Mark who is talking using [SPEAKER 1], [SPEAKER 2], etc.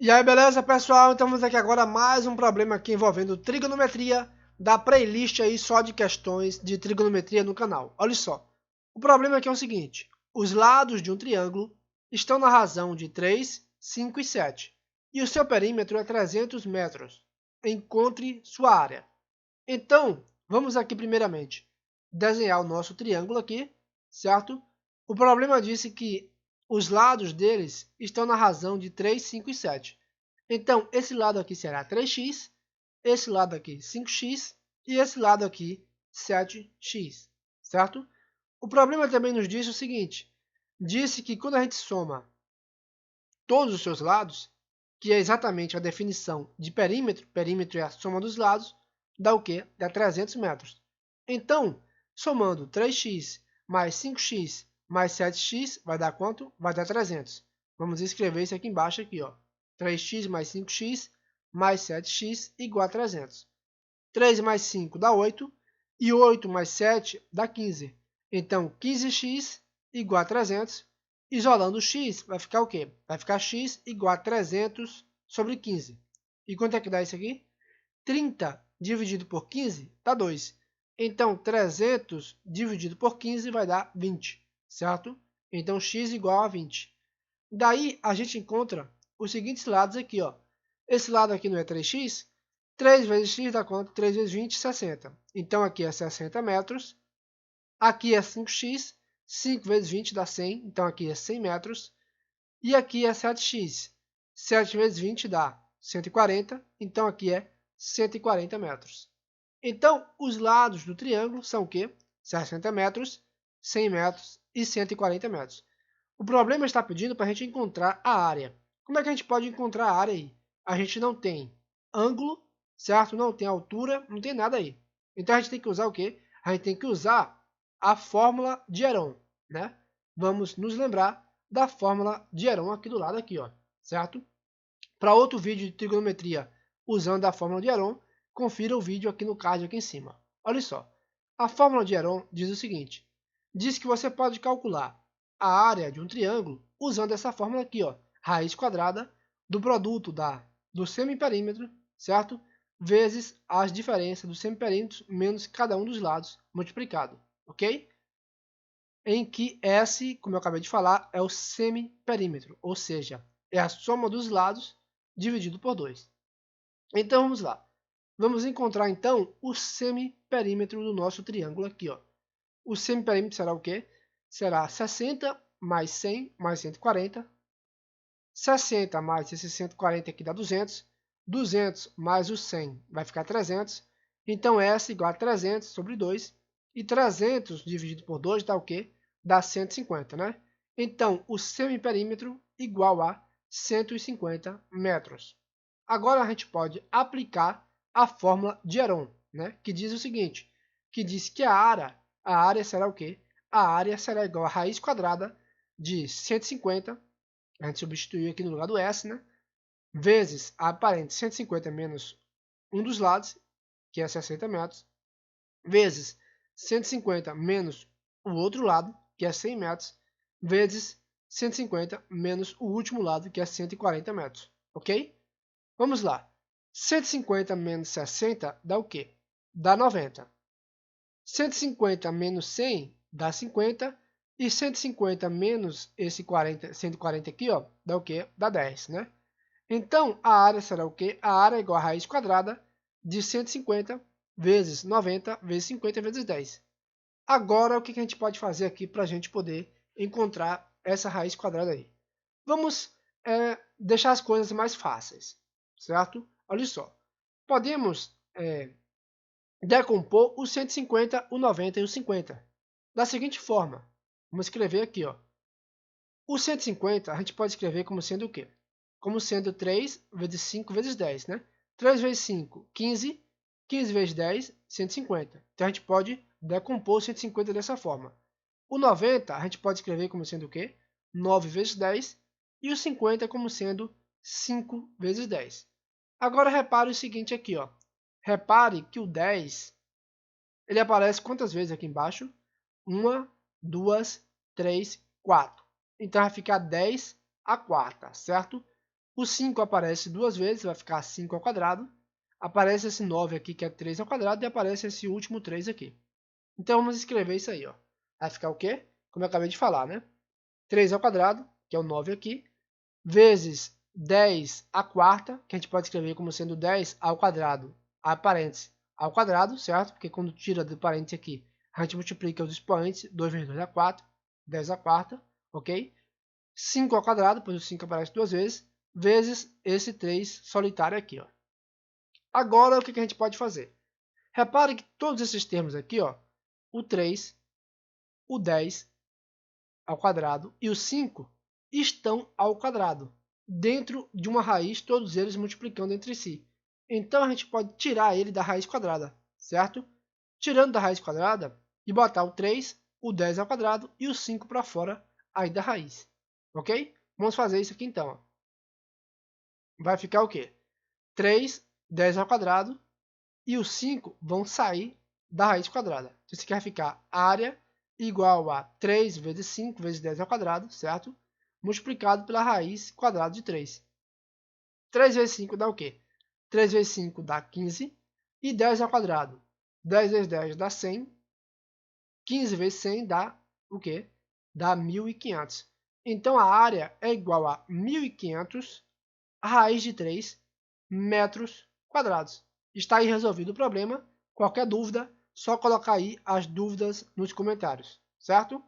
[SPEAKER 1] E aí, beleza, pessoal? Então vamos aqui agora mais um problema aqui envolvendo trigonometria da playlist aí só de questões de trigonometria no canal. Olha só, o problema aqui é o seguinte, os lados de um triângulo estão na razão de 3, 5 e 7 e o seu perímetro é 300 metros. Encontre sua área. Então, vamos aqui primeiramente desenhar o nosso triângulo aqui, certo? O problema disse que os lados deles estão na razão de 3, 5 e 7. Então, esse lado aqui será 3x, esse lado aqui 5x e esse lado aqui 7x, certo? O problema também nos disse o seguinte, disse que quando a gente soma todos os seus lados, que é exatamente a definição de perímetro, perímetro é a soma dos lados, dá o quê? Dá 300 metros. Então, somando 3x mais 5x mais 7x, vai dar quanto? Vai dar 300. Vamos escrever isso aqui embaixo, aqui, ó. 3x mais 5x mais 7x igual a 300. 3 mais 5 dá 8, e 8 mais 7 dá 15. Então, 15x igual a 300. Isolando o x, vai ficar o quê? Vai ficar x igual a 300 sobre 15. E quanto é que dá isso aqui? 30 dividido por 15 dá 2. Então, 300 dividido por 15 vai dar 20, certo? Então, x igual a 20. Daí, a gente encontra os seguintes lados aqui, ó. Esse lado aqui não é 3x? 3 vezes x dá quanto? 3 vezes 20, 60. Então, aqui é 60 metros. Aqui é 5x. 5 vezes 20 dá 100. Então, aqui é 100 metros. E aqui é 7x. 7 vezes 20 dá 140. Então, aqui é 140 metros. Então, os lados do triângulo são o quê? 60 metros, 100 metros e 140 metros. O problema está pedindo para a gente encontrar a área. Como é que a gente pode encontrar a área aí? A gente não tem ângulo, certo? Não tem altura, não tem nada aí. Então a gente tem que usar o quê? A gente tem que usar a fórmula de Heron, né? Vamos nos lembrar da fórmula de Heron aqui do lado aqui, ó, certo? Para outro vídeo de trigonometria usando a fórmula de Heron, confira o vídeo aqui no card aqui em cima. Olha só, a fórmula de Heron diz o seguinte, diz que você pode calcular a área de um triângulo usando essa fórmula aqui, ó, raiz quadrada do produto do semiperímetro, certo? Vezes as diferenças dos semiperímetros menos cada um dos lados multiplicado, ok? Em que S, como eu acabei de falar, é o semiperímetro, ou seja, é a soma dos lados dividido por 2. Então vamos lá. Vamos encontrar então o semiperímetro do nosso triângulo aqui, ó. O semiperímetro será o quê? Será 60 mais 100 mais 140. 60 mais esse 140 aqui dá 200. 200 mais o 100 vai ficar 300. Então, S igual a 300 sobre 2. E 300 dividido por 2 dá o quê? Dá 150, né? Então, o semiperímetro igual a 150 metros. Agora, a gente pode aplicar a fórmula de Heron, né? Que diz o seguinte, que diz que a área será o quê? A área será igual a raiz quadrada de 150, a gente substituiu aqui no lugar do S, né? Vezes a aparente 150 menos um dos lados, que é 60 metros, vezes 150 menos o outro lado, que é 100 metros, vezes 150 menos o último lado, que é 140 metros, ok? Vamos lá. 150 menos 60 dá o quê? Dá 90. 150 menos 100 dá 50. E 150 menos esse 140 aqui, ó, dá o quê? Dá 10, né? Então, a área será o quê? A área é igual a raiz quadrada de 150 vezes 90 vezes 50 vezes 10. Agora, o que a gente pode fazer aqui para a gente poder encontrar essa raiz quadrada aí? Vamos deixar as coisas mais fáceis, certo? Olha só. Podemos decompor o 150, o 90 e o 50 da seguinte forma. Vamos escrever aqui, ó. O 150 a gente pode escrever como sendo o quê? Como sendo 3 vezes 5 vezes 10, né? 3 vezes 5, 15. 15 vezes 10, 150. Então a gente pode decompor o 150 dessa forma. O 90 a gente pode escrever como sendo o quê? 9 vezes 10. E o 50 como sendo 5 vezes 10. Agora repare o seguinte aqui, ó. Repare que o 10 ele aparece quantas vezes aqui embaixo? 1, 2, 3, 4. Então vai ficar 10 a quarta, certo? O 5 aparece duas vezes, vai ficar 5 ao quadrado. Aparece esse 9 aqui, que é 3 ao quadrado, e aparece esse último 3 aqui. Então vamos escrever isso aí, ó. Vai ficar o quê? Como eu acabei de falar, né? 3 ao quadrado, que é o 9 aqui, vezes 10 à quarta, que a gente pode escrever como sendo 10 ao quadrado, a parênteses ao quadrado, certo? Porque quando tira do parênteses aqui, a gente multiplica os expoentes, 2 vezes 2 é 4, 10 à quarta, ok? 5 ao quadrado, pois o 5 aparece duas vezes, vezes esse 3 solitário aqui, ó. Agora, o que a gente pode fazer? Repare que todos esses termos aqui, ó, o 3, o 10 ao quadrado e o 5 estão ao quadrado, dentro de uma raiz, todos eles multiplicando entre si. Então, a gente pode tirar ele da raiz quadrada, certo? Tirando da raiz quadrada e botar o 3, o 10 ao quadrado e o 5 para fora aí da raiz, ok? Vamos fazer isso aqui então, ó. Vai ficar o quê? 3, 10 ao quadrado e os 5 vão sair da raiz quadrada. Então, isso aqui vai ficar área igual a 3 vezes 5 vezes 10 ao quadrado, certo? Multiplicado pela raiz quadrada de 3. 3 vezes 5 dá o quê? 3 vezes 5 dá 15 e 10 ao quadrado. 10 vezes 10 dá 100. 15 vezes 100 dá o quê? Dá 1.500. Então, a área é igual a 1.500 raiz de 3 metros quadrados. Está aí resolvido o problema. Qualquer dúvida, só colocar aí as dúvidas nos comentários, certo?